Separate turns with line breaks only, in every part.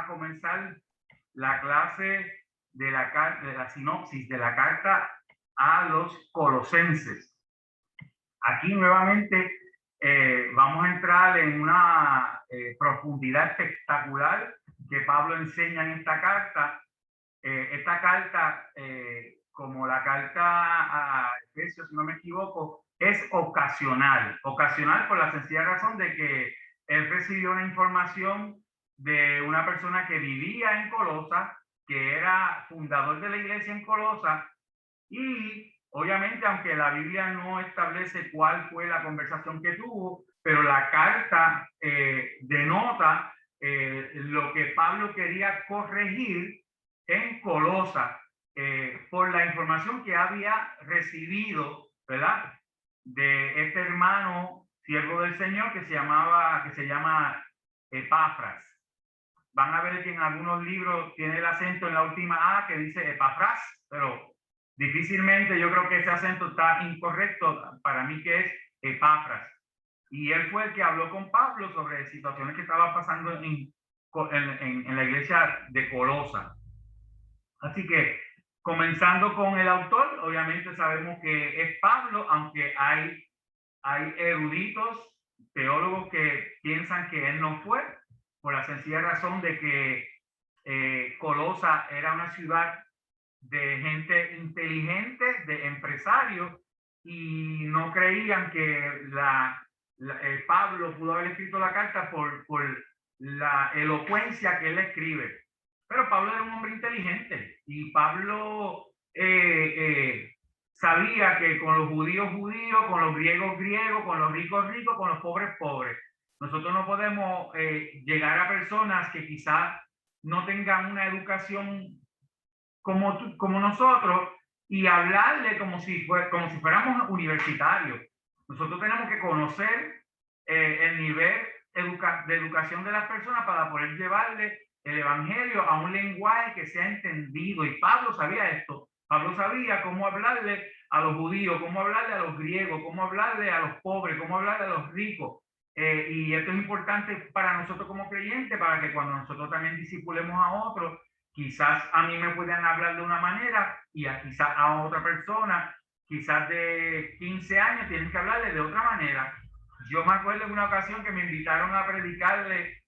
a comenzar la clase de la sinopsis de la carta a los colosenses. Aquí nuevamente vamos a entrar en una profundidad espectacular que Pablo enseña en esta carta. Esta carta, como la carta a Efesios, si no me equivoco, es ocasional. Ocasional por la sencilla razón de que él recibió una información de una persona que vivía en Colosa, que era fundador de la iglesia en Colosa, y obviamente, aunque la Biblia no establece cuál fue la conversación que tuvo, pero la carta denota lo que Pablo quería corregir en Colosa por la información que había recibido, ¿verdad? De este hermano siervo del Señor que se llama Epafras. Van a ver que en algunos libros tiene el acento en la última A que dice Epafras, pero difícilmente yo creo que ese acento está incorrecto. Para mí que es Epafras. Y él fue el que habló con Pablo sobre situaciones que estaban pasando en la iglesia de Colosa. Así que, comenzando con el autor, obviamente sabemos que es Pablo, aunque hay eruditos, teólogos que piensan que él no fue, por la sencilla razón de que Colosa era una ciudad de gente inteligente, de empresarios, y no creían que Pablo pudo haber escrito la carta por la elocuencia que él escribe. Pero Pablo era un hombre inteligente y Pablo sabía que con los judíos, con los griegos, con los ricos, con los pobres, pobres. Nosotros no podemos llegar a personas que quizás no tengan una educación como nosotros y hablarle como si fuéramos universitarios. Nosotros tenemos que conocer el nivel de educación de las personas para poder llevarle el evangelio a un lenguaje que sea entendido. Y Pablo sabía esto. Pablo sabía cómo hablarle a los judíos, cómo hablarle a los griegos, cómo hablarle a los pobres, cómo hablarle a los ricos. Y esto es importante para nosotros como creyentes, para que cuando nosotros también discipulemos a otros, quizás a mí me puedan hablar de una manera y quizás a otra persona, quizás de 15 años, tienen que hablarle de otra manera. Yo me acuerdo en una ocasión que me invitaron a predicarle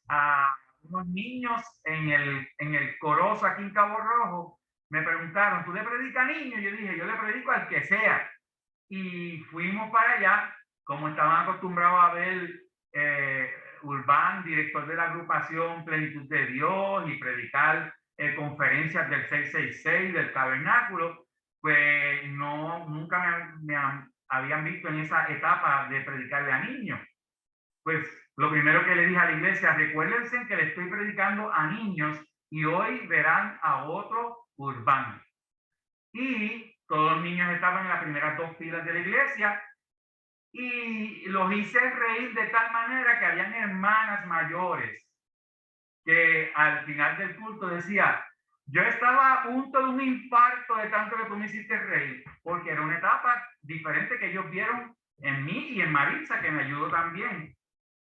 a unos niños en el Corozo aquí en Cabo Rojo. Me preguntaron, ¿tú le predicas a niños? Yo dije, yo le predico al que sea. Y fuimos para allá, como estaban acostumbrados a ver Urbán, director de la agrupación Plenitud de Dios, y predicar conferencias del 666, del tabernáculo, pues nunca me habían visto en esa etapa de predicarle a niños. Pues lo primero que le dije a la iglesia, recuérdense que le estoy predicando a niños y hoy verán a otro Urbán. Y todos los niños estaban en las primeras dos filas de la iglesia y los hice reír de tal manera que habían hermanas mayores que al final del culto decía, yo estaba a punto de un infarto de tanto que tú me hiciste reír, porque era una etapa diferente que ellos vieron en mí y en Maritza, que me ayudó también.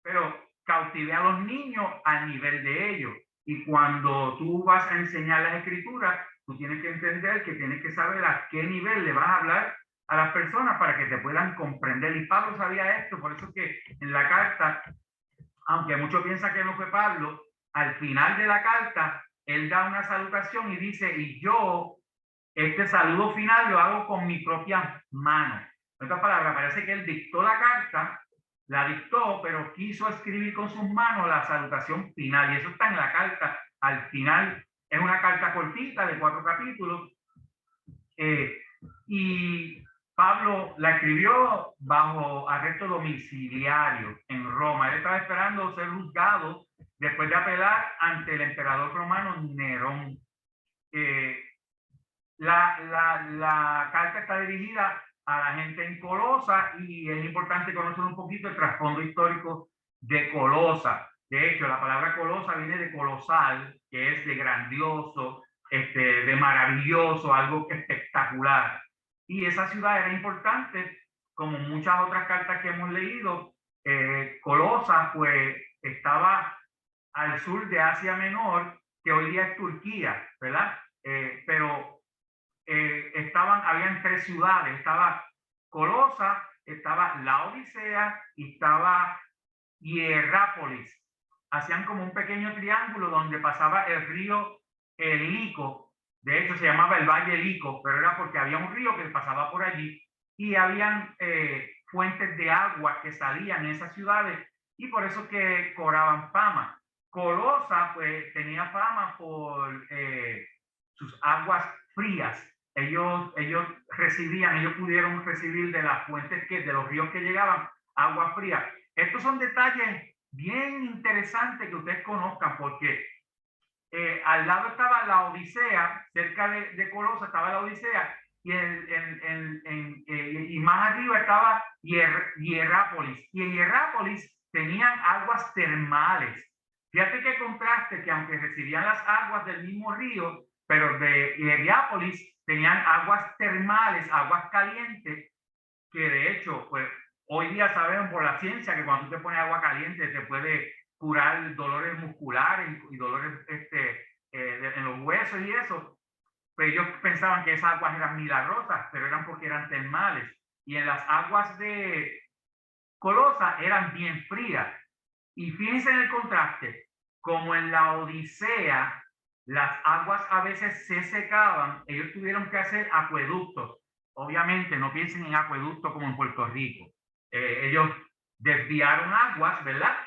Pero cautivé a los niños al nivel de ellos. Y cuando tú vas a enseñar las escrituras, tú tienes que entender que tienes que saber a qué nivel le vas a hablar a las personas para que te puedan comprender. Y Pablo sabía esto, por eso que en la carta, aunque muchos piensan que no fue Pablo, al final de la carta, él da una salutación y dice, y yo, este saludo final lo hago con mi propia mano. En otras palabras, parece que él dictó la carta, la dictó, pero quiso escribir con sus manos la salutación final. Y eso está en la carta. Al final, es una carta cortita de 4 capítulos. Y Pablo la escribió bajo arresto domiciliario en Roma. Él estaba esperando ser juzgado después de apelar ante el emperador romano Nerón. La carta está dirigida a la gente en Colosa y es importante conocer un poquito el trasfondo histórico de Colosa. De hecho, la palabra Colosa viene de colosal, que es de grandioso, de maravilloso, algo espectacular. Y esa ciudad era importante, como muchas otras cartas que hemos leído. Colosa pues estaba al sur de Asia Menor, que hoy día es Turquía, ¿verdad? Pero habían tres ciudades, estaba Colosa, estaba Laodicea y estaba Hierápolis. Hacían como un pequeño triángulo donde pasaba el río Lico. De hecho, se llamaba el Valle Lico, pero era porque había un río que pasaba por allí y habían fuentes de agua que salían en esas ciudades y por eso que cobraban fama. Colosa, pues, tenía fama por sus aguas frías. Ellos ellos pudieron recibir de las fuentes de los ríos que llegaban agua fría. Estos son detalles bien interesantes que ustedes conozcan porque al lado estaba la Odisea, cerca de Colosa estaba la Odisea y más arriba estaba Hierápolis. Y en Hierápolis tenían aguas termales. Fíjate qué contraste, que aunque recibían las aguas del mismo río, pero de Hierápolis tenían aguas termales, aguas calientes, que de hecho, pues hoy día sabemos por la ciencia que cuando tú te pones agua caliente te puede curar dolores musculares y dolores en los huesos y eso. Pero ellos pensaban que esas aguas eran milagrosas, pero eran porque eran termales. Y en las aguas de Colosa eran bien frías. Y fíjense en el contraste, como en la Odisea las aguas a veces se secaban, ellos tuvieron que hacer acueductos. Obviamente no piensen en acueductos como en Puerto Rico. Ellos desviaron aguas, ¿verdad?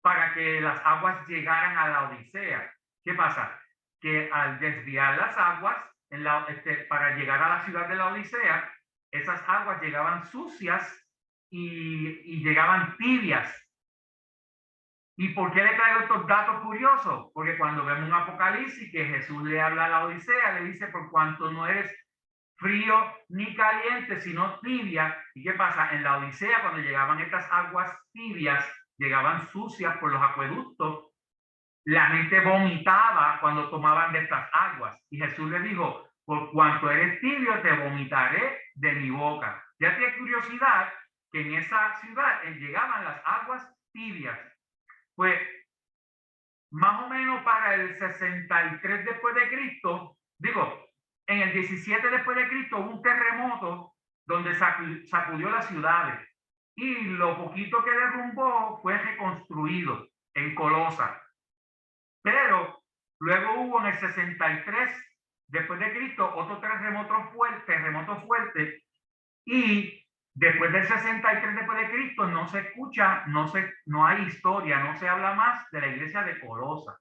Para que las aguas llegaran a la Odisea. ¿Qué pasa? Que al desviar las aguas para llegar a la ciudad de la Odisea, esas aguas llegaban sucias y llegaban tibias. ¿Y por qué le traigo estos datos curiosos? Porque cuando vemos un Apocalipsis que Jesús le habla a la Odisea, le dice, por cuanto no eres frío ni caliente, sino tibia. ¿Y qué pasa? En la Odisea, cuando llegaban estas aguas tibias, llegaban sucias por los acueductos, la gente vomitaba cuando tomaban de estas aguas. Y Jesús le dijo, por cuanto eres tibio, te vomitaré de mi boca. Ya tiene curiosidad que en esa ciudad llegaban las aguas tibias. Pues más o menos para el 63 después de Cristo, digo, en el 17 después de Cristo hubo un terremoto donde sacudió las ciudades y lo poquito que derrumbó fue reconstruido en Colosa. Pero luego hubo en el 63 después de Cristo otro terremoto fuerte y después del 63 después de Cristo no se escucha, no hay historia, no se habla más de la iglesia de Colosa,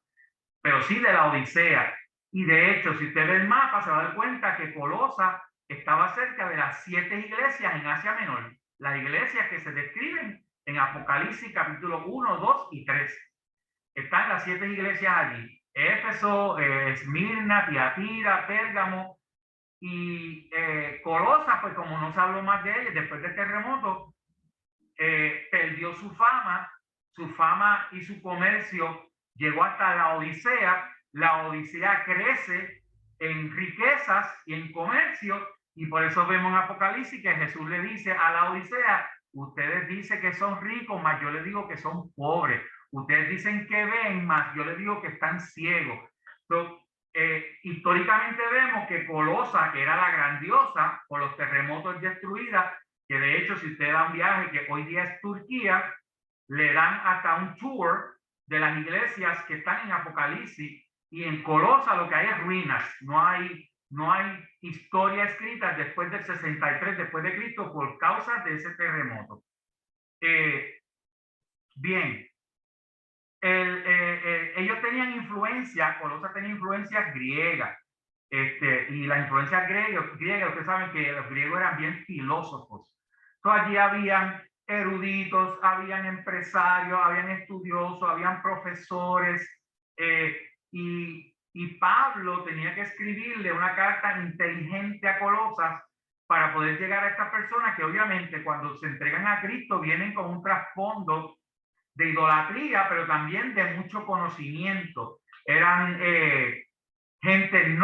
pero sí de la Odisea. Y de hecho, si usted ve el mapa, se va a dar cuenta que Colosa estaba cerca de las 7 iglesias en Asia Menor, las iglesias que se describen en Apocalipsis capítulo 1, 2 y 3. Están las 7 iglesias allí: Éfeso, Esmirna, Tiatira, Pérgamo y Colosa, pues como no se habló más de ella después del terremoto, perdió su fama y su comercio llegó hasta la Odisea. La Odisea crece en riquezas y en comercio y por eso vemos en Apocalipsis que Jesús le dice a la Odisea, ustedes dicen que son ricos, mas yo les digo que son pobres. Ustedes dicen que ven, mas yo les digo que están ciegos. Entonces, históricamente vemos que Colosa, que era la grandiosa por los terremotos destruida, que de hecho si usted da un viaje que hoy día es Turquía, le dan hasta un tour de las iglesias que están en Apocalipsis y en Colosa lo que hay es ruinas, no hay historia escrita después del 63 después de Cristo por causa de ese terremoto. Bien, ellos tenían influencia, Colosa tenía influencia griega, y la influencia griega, ustedes saben que los griegos eran bien filósofos. Entonces allí habían eruditos, habían empresarios, habían estudiosos, habían profesores, y Pablo tenía que escribirle una carta inteligente a Colosas para poder llegar a estas personas que obviamente cuando se entregan a Cristo vienen con un trasfondo de idolatría, pero también de mucho conocimiento. Eran gente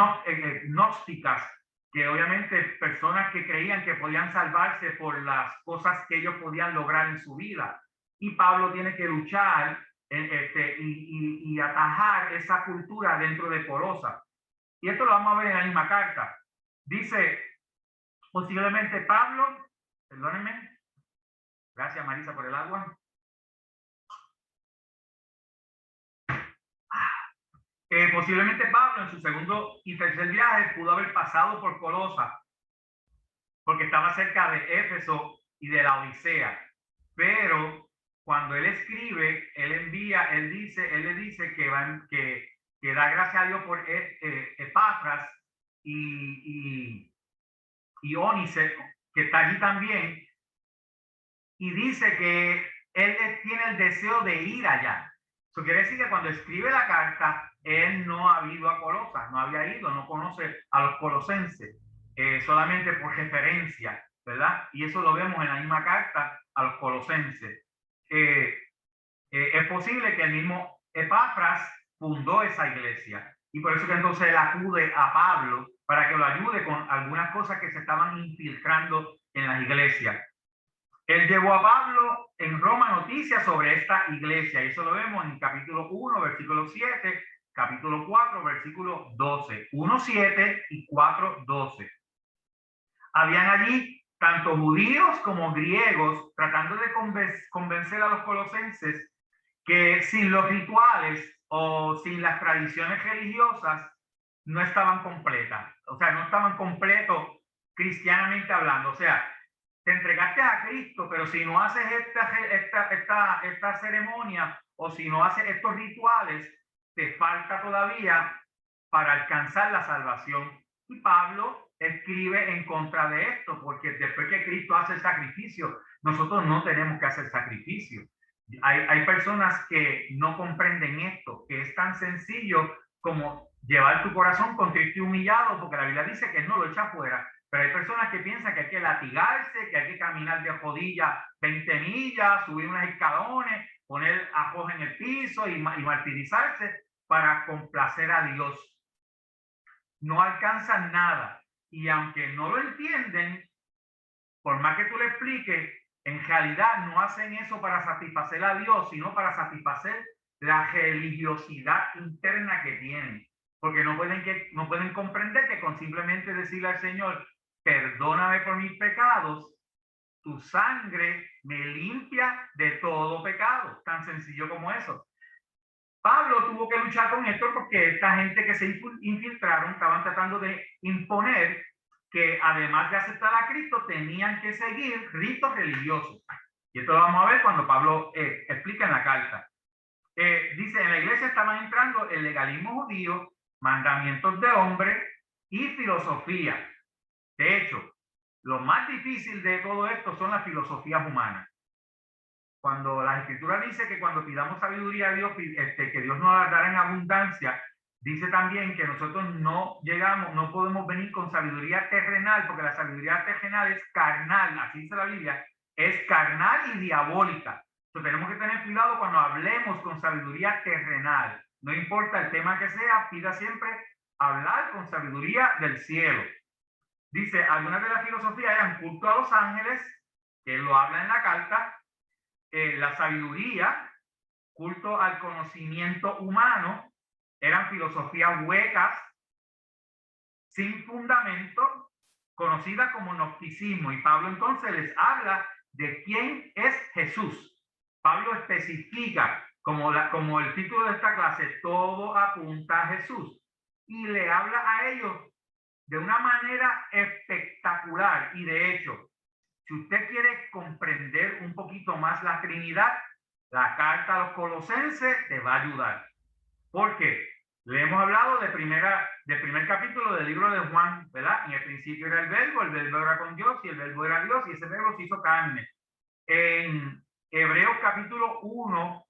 gnósticas, que obviamente personas que creían que podían salvarse por las cosas que ellos podían lograr en su vida. Y Pablo tiene que luchar y atajar esa cultura dentro de Colosa. Y esto lo vamos a ver en la misma carta. Dice, posiblemente Pablo, perdónenme, gracias Marisa por el agua. Posiblemente Pablo en su segundo y tercer viaje pudo haber pasado por Colosa, porque estaba cerca de Éfeso y de la Odisea. Pero cuando él escribe, él le dice que da gracias a Dios por Epafras y Ónice, que está allí también, y dice que él tiene el deseo de ir allá. Eso quiere decir que cuando escribe la carta, él no ha ido a Colosas, no había ido, no conoce a los colosenses, solamente por referencia, ¿verdad? Y eso lo vemos en la misma carta a los colosenses. Es posible que el mismo Epafras fundó esa iglesia, y por eso que entonces él acude a Pablo para que lo ayude con algunas cosas que se estaban infiltrando en las iglesias. Él llevó a Pablo en Roma noticias sobre esta iglesia, y eso lo vemos en capítulo 1, versículo 7, capítulo 4, versículo 12, 1, 7 y 4, 12. Habían allí tanto judíos como griegos tratando de convencer a los colosenses que sin los rituales o sin las tradiciones religiosas no estaban completas, o sea, no estaban completos cristianamente hablando. O sea, te entregaste a Cristo, pero si no haces esta ceremonia o si no haces estos rituales, te falta todavía para alcanzar la salvación. Y Pablo escribe en contra de esto, porque después que Cristo hace el sacrificio, nosotros no tenemos que hacer sacrificio. Hay personas que no comprenden esto, que es tan sencillo como llevar tu corazón contrito y humillado, porque la Biblia dice que no lo echa fuera. Pero hay personas que piensan que hay que latigarse, que hay que caminar de rodillas 20 millas, subir unos escalones, poner ajos en el piso y martirizarse para complacer a Dios. No alcanzan nada. Y aunque no lo entienden, por más que tú le expliques, en realidad no hacen eso para satisfacer a Dios, sino para satisfacer la religiosidad interna que tienen. Porque no pueden comprender que con simplemente decirle al Señor, perdóname por mis pecados, tu sangre me limpia de todo pecado. Tan sencillo como eso. Pablo tuvo que luchar con esto porque esta gente que se infiltraron estaban tratando de imponer que además de aceptar a Cristo tenían que seguir ritos religiosos. Y esto lo vamos a ver cuando Pablo explica en la carta. Dice, en la iglesia estaban entrando el legalismo judío, mandamientos de hombre y filosofía. De hecho, lo más difícil de todo esto son las filosofías humanas. Cuando la Escritura dice que cuando pidamos sabiduría a Dios, que Dios nos la dará en abundancia, dice también que nosotros no podemos venir con sabiduría terrenal, porque la sabiduría terrenal es carnal, así dice la Biblia, es carnal y diabólica. Entonces tenemos que tener cuidado cuando hablemos con sabiduría terrenal. No importa el tema que sea, pida siempre hablar con sabiduría del cielo. Dice, algunas de las filosofías eran culto a los ángeles, que lo habla en la carta, la sabiduría, culto al conocimiento humano, eran filosofías huecas, sin fundamento, conocidas como gnosticismo. Y Pablo entonces les habla de quién es Jesús. Pablo especifica, como el título de esta clase, todo apunta a Jesús. Y le habla a ellos de una manera espectacular. Y de hecho, si usted quiere comprender un poquito más la Trinidad, la carta a los Colosenses te va a ayudar. Porque le hemos hablado del primer capítulo del libro de Juan, ¿verdad? En el principio era el verbo era con Dios y el verbo era Dios y ese verbo se hizo carne. En Hebreos capítulo 1,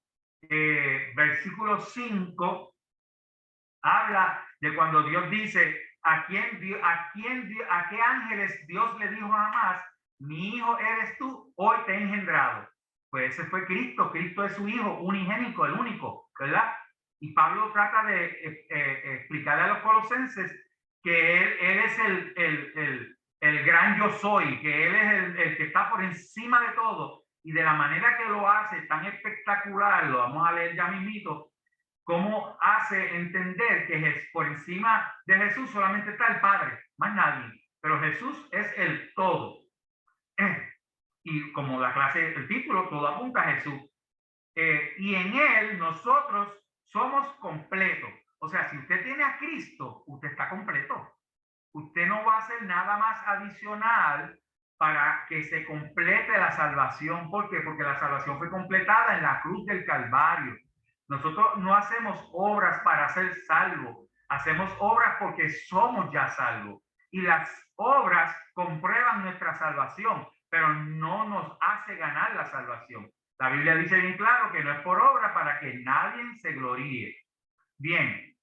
versículo 5, habla de cuando Dios dice, ¿a qué ángeles Dios le dijo jamás? Mi hijo eres tú, hoy te he engendrado. Pues ese fue Cristo. Cristo es su hijo unigénico, el único, ¿verdad? Y Pablo trata de explicarle a los colosenses que él es el gran yo soy, que él es el que está por encima de todo y de la manera que lo hace tan espectacular, lo vamos a leer ya mismito, cómo hace entender que por encima de Jesús solamente está el Padre, más nadie, pero Jesús es el todo. Y como la clase, el título, todo apunta a Jesús. Y en Él nosotros somos completos. O sea, si usted tiene a Cristo, usted está completo. Usted no va a hacer nada más adicional para que se complete la salvación. ¿Por qué? Porque la salvación fue completada en la cruz del Calvario. Nosotros no hacemos obras para ser salvos. Hacemos obras porque somos ya salvos. Y las obras comprueban nuestra salvación, pero no nos hace ganar la salvación. La Biblia dice bien claro que no es por obra para que nadie se gloríe. Bien,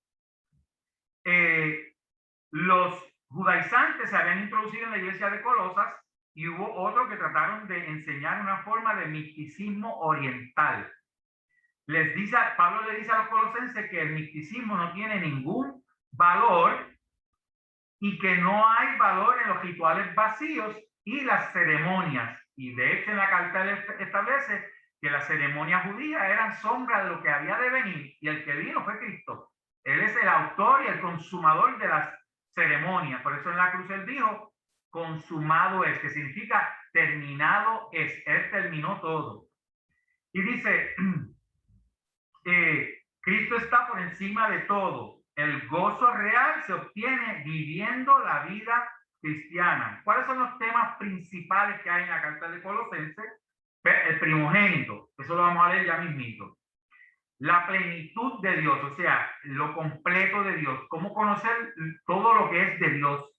los judaizantes se habían introducido en la iglesia de Colosas y hubo otros que trataron de enseñar una forma de misticismo oriental. Pablo le dice a los colosenses que el misticismo no tiene ningún valor y que no hay valor en los rituales vacíos y las ceremonias. Y de hecho en la carta establece que las ceremonias judías eran sombra de lo que había de venir y el que vino fue Cristo. Él es el autor y el consumador de las ceremonias. Por eso en la cruz él dijo, consumado es, que significa terminado es. Él terminó todo. Y dice, Cristo está por encima de todo. El gozo real se obtiene viviendo la vida cristiana. ¿Cuáles son los temas principales que hay en la carta de Colosenses? El primogénito, eso lo vamos a leer ya mismito. La plenitud de Dios, o sea, lo completo de Dios, cómo conocer todo lo que es de Dios.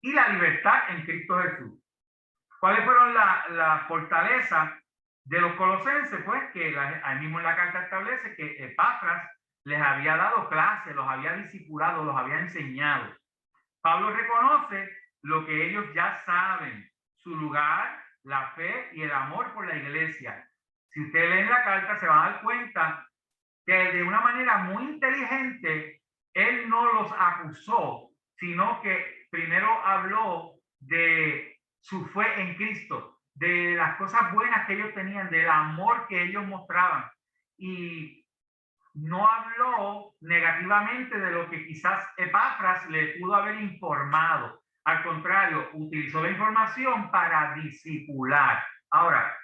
Y la libertad en Cristo Jesús. ¿Cuáles fueron la fortaleza de los colosenses? Pues que ahí mismo en la carta establece que Epafras les había dado clase, los había discipulado, los había enseñado. Pablo reconoce lo que ellos ya saben, su lugar, la fe y el amor por la iglesia. Si usted lee la carta se va a dar cuenta que de una manera muy inteligente él no los acusó, sino que primero habló de su fe en Cristo, de las cosas buenas que ellos tenían, del amor que ellos mostraban. Y no habló negativamente de lo que quizás Epafras le pudo haber informado. Al contrario, utilizó la información para discipular. Ahora,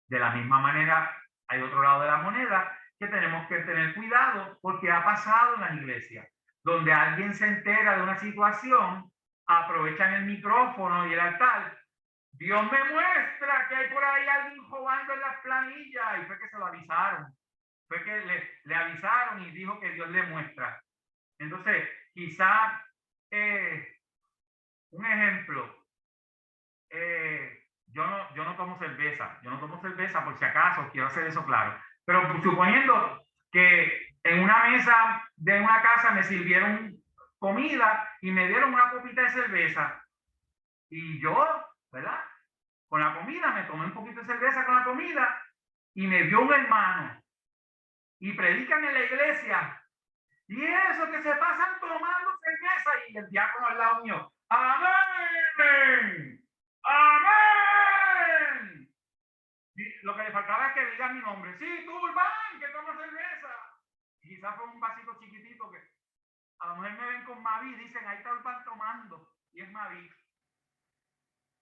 de la misma manera, hay otro lado de la moneda que tenemos que tener cuidado porque ha pasado en las iglesias, donde alguien se entera de una situación, aprovechan el micrófono y el altar. Dios me muestra que hay por ahí alguien robando en las planillas, y fue que se lo avisaron. Fue que le avisaron y dijo que Dios le muestra. Entonces, quizá un ejemplo, yo no tomo cerveza por si acaso, quiero hacer eso claro. Pero suponiendo que en una mesa de una casa me sirvieron comida y me dieron una copita de cerveza y yo, ¿verdad? Con la comida, me tomé un poquito de cerveza con la comida y me dio un hermano y predican en la iglesia y eso que se pasan tomando cerveza y el diácono al lado mío, amén, amén. Y lo que le faltaba es que diga mi nombre, sí, tú, Urbán, que toma cerveza. Y quizás fue un vasito chiquitito que a lo mejor me ven con Mavi y dicen, ahí está Urbán tomando y es Mavi.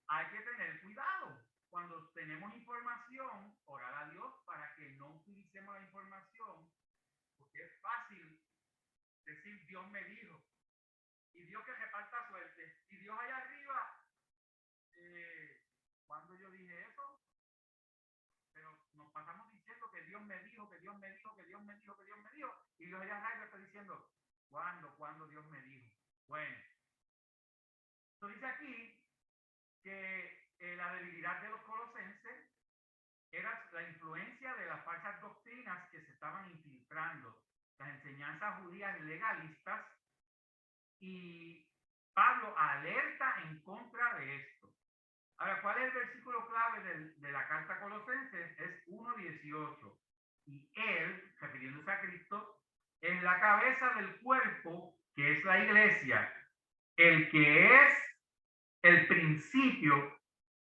Hay que tener cuidado. Cuando tenemos información, orar a Dios para que no utilicemos la información, porque es fácil decir Dios me dijo y Dios que reparta suerte y Dios allá arriba, cuando yo dije eso, pero nos pasamos diciendo que Dios me dijo, que Dios me dijo, que Dios me dijo, que Dios me dijo, y Dios allá arriba está diciendo ¿cuándo Dios me dijo? Bueno, esto dice aquí que la debilidad de los colosenses era la influencia de las falsas doctrinas que se estaban infiltrando, las enseñanzas judías legalistas, y Pablo alerta en contra de esto. Ahora, ¿cuál es el versículo clave de la carta a Colosenses? Es 1:18. Y él, refiriéndose a Cristo, es la cabeza del cuerpo, que es la iglesia, el que es el principio,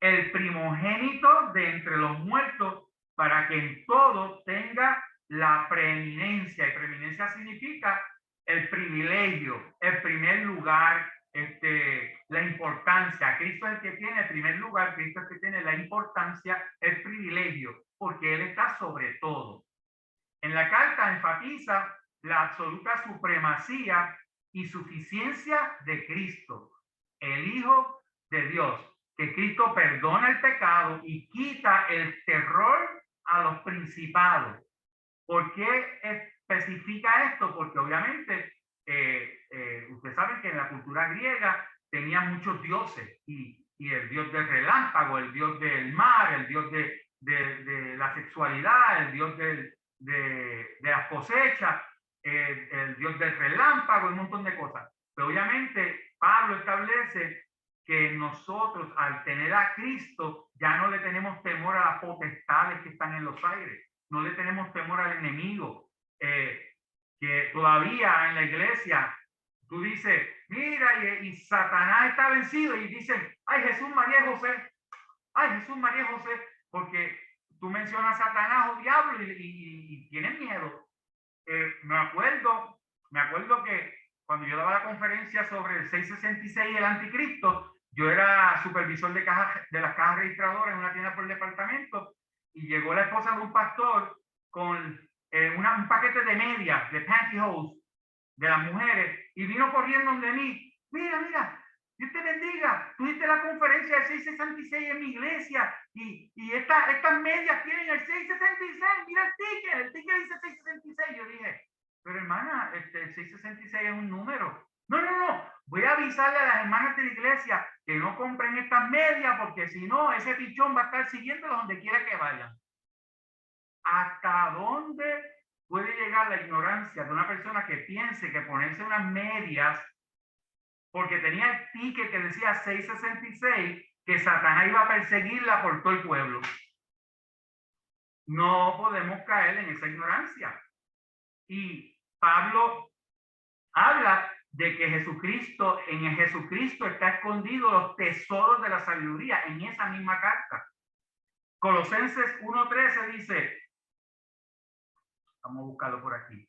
el primogénito de entre los muertos, para que en todo tenga la preeminencia. Y preeminencia significa el privilegio, el primer lugar, la importancia. Cristo es el que tiene el primer lugar, Cristo es el que tiene la importancia, el privilegio, porque Él está sobre todo. En la carta enfatiza la absoluta supremacía y suficiencia de Cristo, el Hijo de Dios, que Cristo perdona el pecado y quita el terror a los principados. ¿Por qué especifica esto? Porque obviamente ustedes saben que en la cultura griega tenían muchos dioses y el dios del relámpago, el dios del mar, el dios de la sexualidad, el dios de las cosechas, el dios del relámpago, un montón de cosas. Pero obviamente Pablo establece que nosotros al tener a Cristo ya no le tenemos temor a las potestades que están en los aires, no le tenemos temor al enemigo, que todavía en la iglesia tú dices, mira, y Satanás está vencido, y dicen, ay, Jesús, María y José, ay, Jesús, María y José, porque tú mencionas a Satanás o diablo y tienen miedo. Me acuerdo que cuando yo daba la conferencia sobre el 666 y el anticristo, yo era supervisor de las cajas registradoras en una tienda por el departamento, y llegó la esposa de un pastor con un paquete de medias, de pantyhose, de las mujeres, y vino corriendo donde mí. Mira, Dios te bendiga, tú diste la conferencia del 666 en mi iglesia, y estas medias tienen el 666, mira el ticket dice 666. Yo dije, pero hermana, el 666 es un número. No, voy a avisarle a las hermanas de la iglesia que no compren estas medias, porque si no, ese pichón va a estar siguiéndolos donde quiera que vayan. ¿Hasta dónde puede llegar la ignorancia de una persona que piense que ponerse unas medias porque tenía el ticket que decía 666, que Satanás iba a perseguirla por todo el pueblo? No podemos caer en esa ignorancia. Y Pablo habla de que en Jesucristo está escondido los tesoros de la sabiduría, en esa misma carta. Colosenses 1:13 dice, vamos a buscarlo por aquí,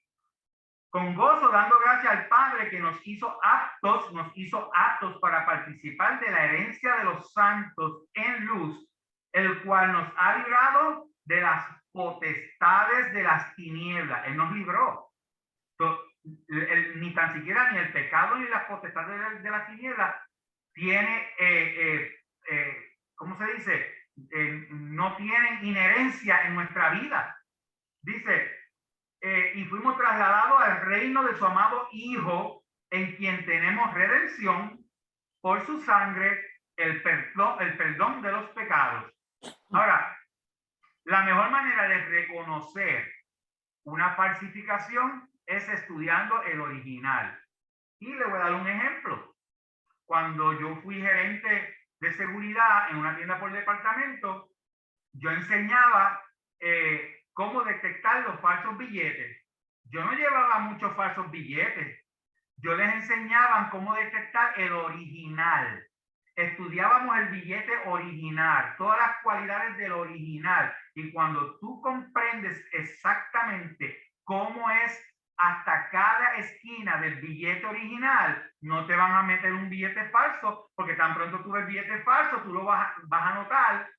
con gozo dando gracias al Padre que nos hizo aptos para participar de la herencia de los santos en luz, el cual nos ha librado de las potestades de las tinieblas. Él nos libró. Ni tan siquiera ni el pecado ni las potestades de las tinieblas tiene, ¿cómo se dice? No tienen inherencia en nuestra vida. Dice, y fuimos trasladados al reino de su amado Hijo, en quien tenemos redención por su sangre, el perdón de los pecados. Ahora, la mejor manera de reconocer una falsificación es estudiando el original. Y le voy a dar un ejemplo. Cuando yo fui gerente de seguridad en una tienda por departamento, yo enseñaba cómo detectar los falsos billetes. Yo no llevaba muchos falsos billetes. Yo les enseñaba cómo detectar el original. Estudiábamos el billete original, todas las cualidades del original. Y cuando tú comprendes exactamente cómo es hasta cada esquina del billete original, no te van a meter un billete falso, porque tan pronto tú ves billete falso, tú lo vas a notar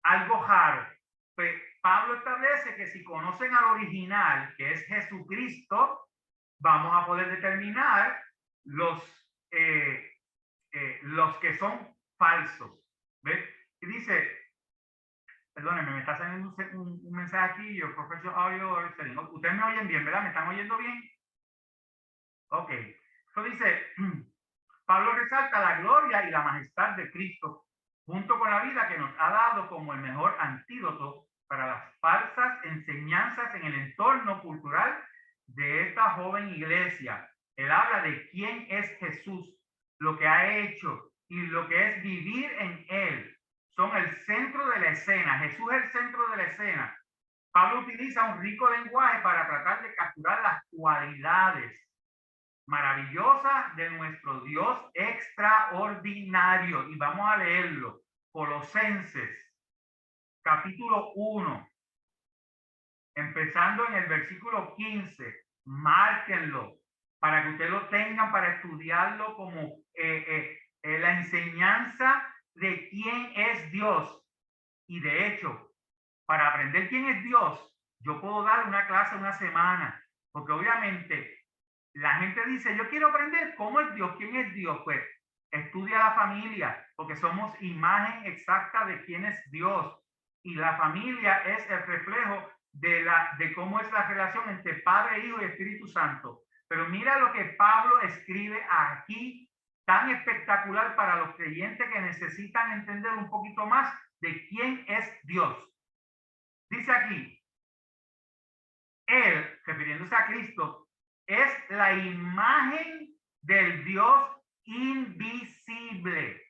algo raro. Pues Pablo establece que si conocen al original, que es Jesucristo, vamos a poder determinar los que son falsos. ¿Ves? Y dice, perdónenme, me está saliendo un mensaje aquí, yo profesor audio, ustedes me oyen bien, ¿verdad? ¿Me están oyendo bien? Ok. Entonces dice, Pablo resalta la gloria y la majestad de Cristo, junto con la vida que nos ha dado como el mejor antídoto para las falsas enseñanzas en el entorno cultural de esta joven iglesia. Él habla de quién es Jesús, lo que ha hecho y lo que es vivir en él. Son el centro de la escena. Jesús es el centro de la escena. Pablo utiliza un rico lenguaje para tratar de capturar las cualidades maravillosas de nuestro Dios extraordinario. Y vamos a leerlo. Colosenses, capítulo 1, empezando en el versículo 15. Márquenlo para que ustedes lo tengan para estudiarlo como la enseñanza de quién es Dios. Y de hecho, para aprender quién es Dios, yo puedo dar una clase una semana, porque obviamente la gente dice, yo quiero aprender cómo es Dios, quién es Dios. Pues estudia la familia, porque somos imagen exacta de quién es Dios. Y la familia es el reflejo de cómo es la relación entre Padre, Hijo y Espíritu Santo. Pero mira lo que Pablo escribe aquí, tan espectacular para los creyentes que necesitan entender un poquito más de quién es Dios. Dice aquí, Él, refiriéndose a Cristo, es la imagen del Dios invisible.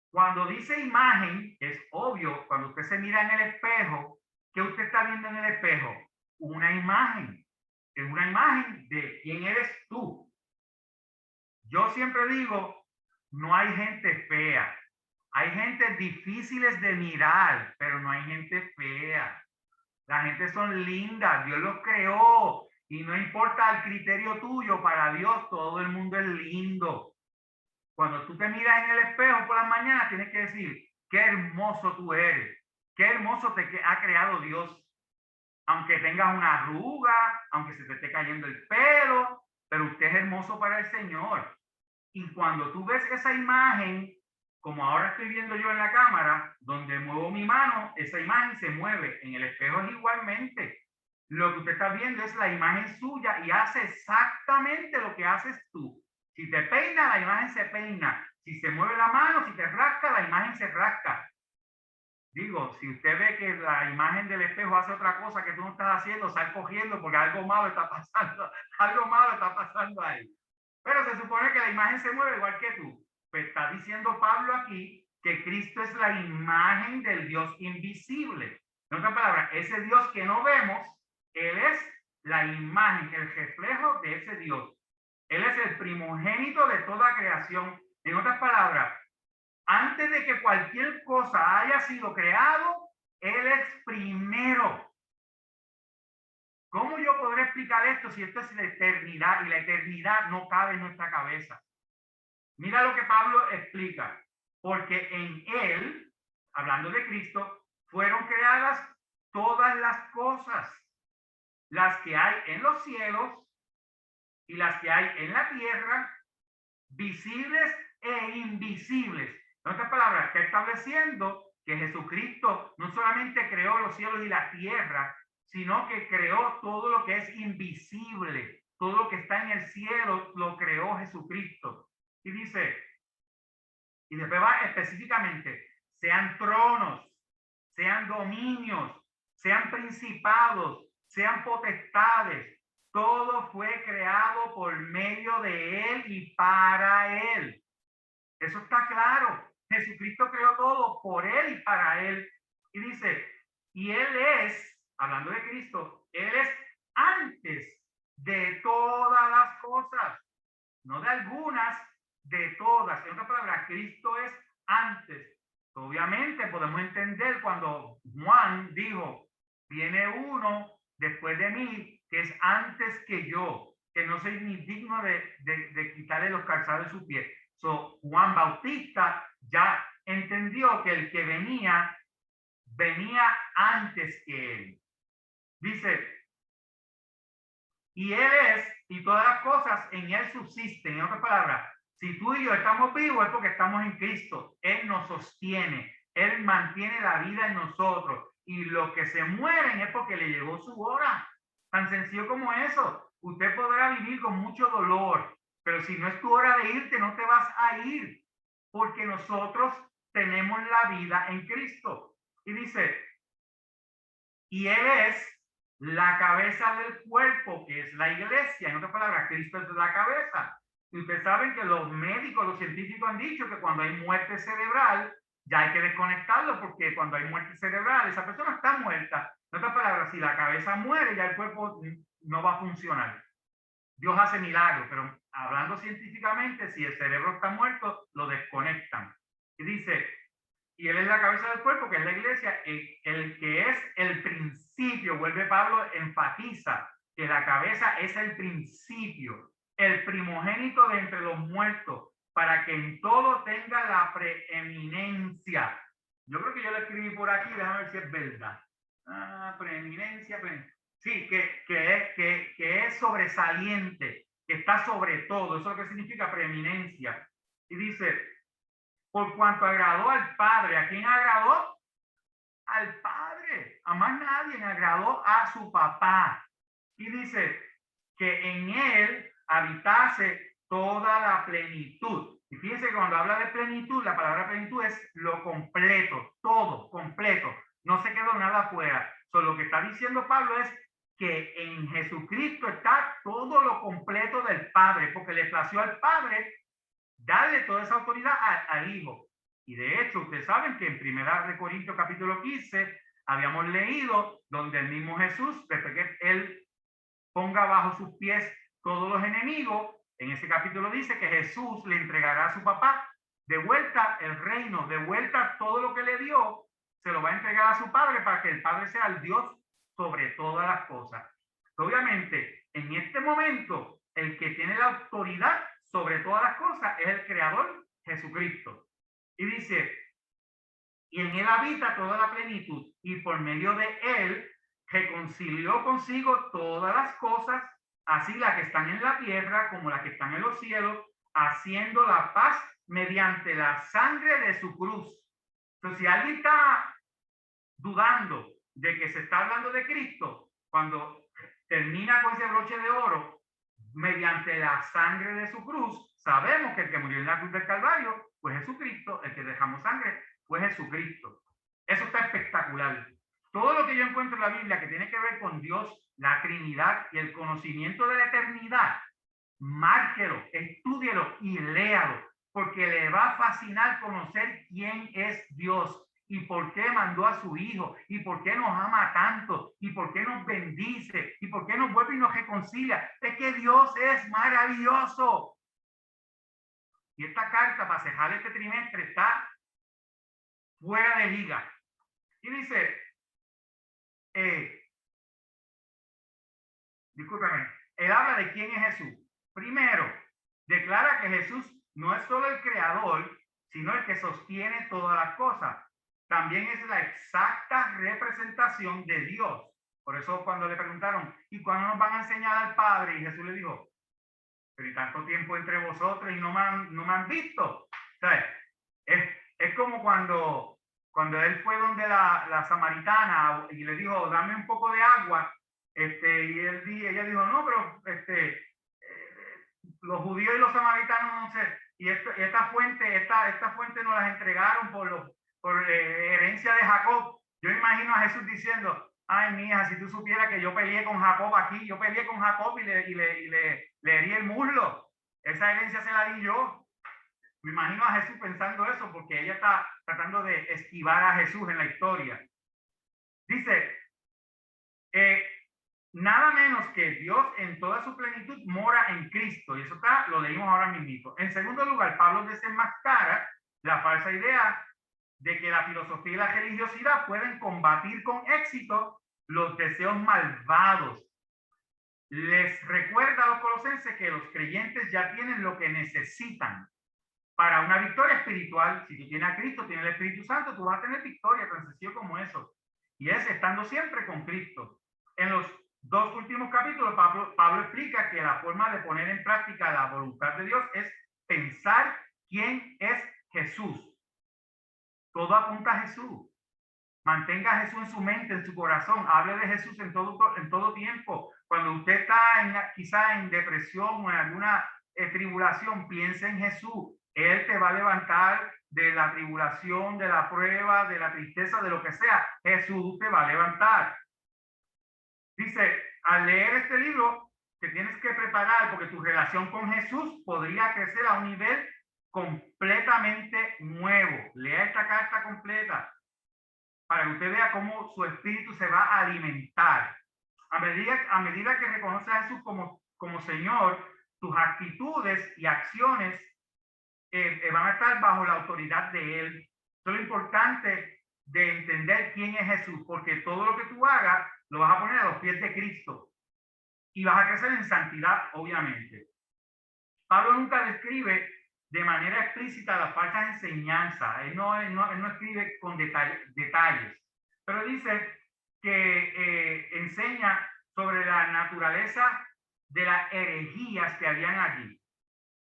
Cuando dice imagen, es obvio, cuando usted se mira en el espejo, ¿qué usted está viendo en el espejo? Una imagen. Es una imagen de quién eres tú. Yo siempre digo, no hay gente fea. Hay gente difíciles de mirar, pero no hay gente fea. La gente son lindas, Dios los creó y no importa el criterio tuyo, para Dios todo el mundo es lindo. Cuando tú te miras en el espejo por las mañanas, tienes que decir, qué hermoso tú eres, qué hermoso te ha creado Dios. Aunque tengas una arruga, aunque se te esté cayendo el pelo, pero usted es hermoso para el Señor. Y cuando tú ves esa imagen, como ahora estoy viendo yo en la cámara, donde muevo mi mano, esa imagen se mueve. En el espejo es igualmente. Lo que usted está viendo es la imagen suya y hace exactamente lo que haces tú. Si te peina, la imagen se peina. Si se mueve la mano, si te rasca, la imagen se rasca. Digo, si usted ve que la imagen del espejo hace otra cosa que tú no estás haciendo, sal cogiendo porque algo malo está pasando. Algo malo está pasando ahí. Pero se supone que la imagen se mueve igual que tú. Pues está diciendo Pablo aquí que Cristo es la imagen del Dios invisible. En otras palabras, ese Dios que no vemos, Él es la imagen, el reflejo de ese Dios. Él es el primogénito de toda creación. En otras palabras, antes de que cualquier cosa haya sido creado, Él es primero. ¿Cómo yo podré explicar esto si esto es la eternidad y la eternidad no cabe en nuestra cabeza? Mira lo que Pablo explica. Porque en Él, hablando de Cristo, fueron creadas todas las cosas, las que hay en los cielos y las que hay en la tierra, visibles e invisibles. En otras palabras, está estableciendo que Jesucristo no solamente creó los cielos y la tierra, sino que creó todo lo que es invisible, todo lo que está en el cielo lo creó Jesucristo. Y dice, y después va específicamente, sean tronos, sean dominios, sean principados, sean potestades, todo fue creado por medio de Él y para Él. Eso está claro. Jesucristo creó todo por Él y para Él. Y dice, y Él es, hablando de Cristo, Él es antes de todas las cosas, no de algunas, de todas. En otras palabras, Cristo es antes. Obviamente podemos entender cuando Juan dijo, viene uno después de mí que es antes que yo, que no soy ni digno de quitarle los calzados de su pie. So, Juan Bautista ya entendió que el que venía antes que él. Dice, y Él es, y todas las cosas en Él subsisten. En otras palabras, si tú y yo estamos vivos es porque estamos en Cristo. Él nos sostiene, Él mantiene la vida en nosotros. Y los que se mueren es porque le llegó su hora. Tan sencillo como eso. Usted podrá vivir con mucho dolor, pero si no es tu hora de irte, no te vas a ir. Porque nosotros tenemos la vida en Cristo. Y dice, y Él es la cabeza del cuerpo, que es la iglesia. En otras palabras, Cristo es la cabeza. Y ustedes saben que los médicos, los científicos han dicho que cuando hay muerte cerebral, ya hay que desconectarlo, porque cuando hay muerte cerebral, esa persona está muerta. En otras palabras, si la cabeza muere, ya el cuerpo no va a funcionar. Dios hace milagros, pero hablando científicamente, si el cerebro está muerto, lo desconectan. Y dice, cabeza del cuerpo, que es la iglesia, el que es el principio. Vuelve Pablo, enfatiza que la cabeza es el principio, el primogénito de entre los muertos, para que en todo tenga la preeminencia. Yo creo que yo lo escribí por aquí, déjame ver si es verdad. Preeminencia, sí, que es sobresaliente, que está sobre todo. Eso es lo que significa preeminencia. Y dice, por cuanto agradó al Padre. ¿A quién agradó? Al Padre. A más nadie, agradó a su papá. Y dice que en él habitase toda la plenitud. Y fíjense que cuando habla de plenitud, la palabra plenitud es lo completo, todo completo. No se quedó nada afuera. Lo que está diciendo Pablo es que en Jesucristo está todo lo completo del Padre, porque le plació al Padre darle toda esa autoridad al Hijo. Y de hecho, ustedes saben que en 1 Corintios capítulo 15 habíamos leído donde el mismo Jesús, después que él ponga bajo sus pies todos los enemigos, en ese capítulo dice que Jesús le entregará a su papá de vuelta el reino, de vuelta todo lo que le dio, se lo va a entregar a su padre para que el padre sea el Dios sobre todas las cosas. Obviamente, en este momento, el que tiene la autoridad sobre todas las cosas es el Creador, Jesucristo. Y dice, y en él habita toda la plenitud, y por medio de él reconcilió consigo todas las cosas, así las que están en la tierra como las que están en los cielos, haciendo la paz mediante la sangre de su cruz. Entonces, si alguien está dudando de que se está hablando de Cristo, cuando termina con ese broche de oro, mediante la sangre de su cruz, sabemos que el que murió en la cruz del Calvario fue Jesucristo, el que dejamos sangre fue Jesucristo. Eso está espectacular. Todo lo que yo encuentro en la Biblia que tiene que ver con Dios, la Trinidad y el conocimiento de la eternidad, márquelo, estúdielo y léalo, porque le va a fascinar conocer quién es Dios y por qué mandó a su Hijo y por qué nos ama tanto y por qué nos bendice y por qué nos vuelve y nos reconcilia. Es que Dios es maravilloso. Y esta carta para cerrar este trimestre está fuera de liga. Y dice, discúlpame, él habla de quién es Jesús. Primero, declara que Jesús no es solo el creador, sino el que sostiene todas las cosas. También es la exacta representación de Dios. Por eso cuando le preguntaron, ¿y cuándo nos van a enseñar al Padre? Y Jesús le dijo, pero y tanto tiempo entre vosotros y no me han visto. ¿Sabes? Es como cuando él fue donde la samaritana y le dijo, dame un poco de agua. Y ella dijo, no, pero los judíos y los samaritanos no sé. Y esta fuente nos las entregaron por herencia de Jacob. Yo imagino a Jesús diciendo, ay, mi hija, si tú supieras que yo peleé con Jacob aquí, yo peleé con Jacob y le herí el muslo. Esa herencia se la di yo. Me imagino a Jesús pensando eso porque ella está tratando de esquivar a Jesús en la historia. Dice, nada menos que Dios en toda su plenitud mora en Cristo. Y eso lo leímos ahora mismo. En segundo lugar, Pablo desenmascara la falsa idea de que la filosofía y la religiosidad pueden combatir con éxito los deseos malvados. Les recuerda a los colosenses que los creyentes ya tienen lo que necesitan para una victoria espiritual. Si tú tienes a Cristo, tienes el Espíritu Santo, tú vas a tener victoria, tan sencillo como eso. Y es estando siempre con Cristo. En los dos últimos capítulos, Pablo explica que la forma de poner en práctica la voluntad de Dios es pensar quién es Jesús. Todo apunta a Jesús. Mantenga a Jesús en su mente, en su corazón. Hable de Jesús en todo tiempo. Cuando usted está quizá en depresión o en alguna tribulación, piense en Jesús. Él te va a levantar de la tribulación, de la prueba, de la tristeza, de lo que sea. Jesús te va a levantar. Dice, al leer este libro, te tienes que preparar porque tu relación con Jesús podría crecer a un nivel completamente nuevo. Lea esta carta completa para que usted vea cómo su espíritu se va a alimentar. A medida que reconoce a Jesús como Señor, tus actitudes y acciones van a estar bajo la autoridad de Él. Eso es lo importante de entender quién es Jesús, porque todo lo que tú hagas lo vas a poner a los pies de Cristo y vas a crecer en santidad, obviamente. Pablo nunca describe de manera explícita las falsas enseñanzas. Él no escribe con detalles, pero dice que enseña sobre la naturaleza de las herejías que habían allí.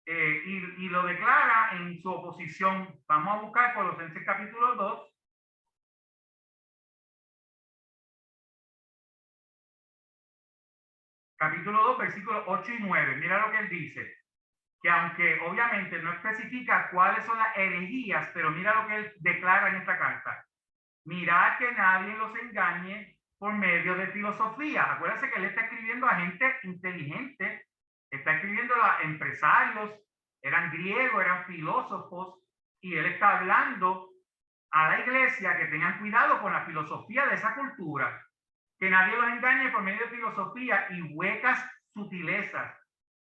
Y lo declara en su oposición. Vamos a buscar Colosenses capítulo 2. Capítulo 2, versículos 8 y 9. Mira lo que él dice. Que aunque obviamente no especifica cuáles son las herejías, pero mira lo que él declara en esta carta. Mirad que nadie los engañe por medio de filosofía. Acuérdense que él está escribiendo a gente inteligente, está escribiendo a empresarios, eran griegos, eran filósofos, y él está hablando a la iglesia que tengan cuidado con la filosofía de esa cultura, que nadie los engañe por medio de filosofía y huecas sutilezas,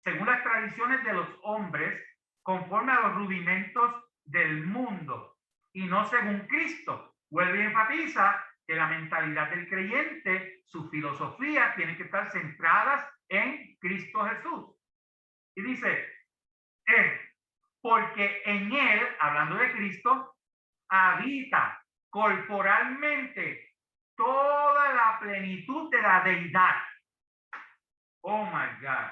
según las tradiciones de los hombres, conforme a los rudimentos del mundo, y no según Cristo. Vuelve y enfatiza que la mentalidad del creyente, su filosofía, tiene que estar centradas en Cristo Jesús. Y dice, porque en él, hablando de Cristo, habita corporalmente toda la plenitud de la deidad. Oh my God.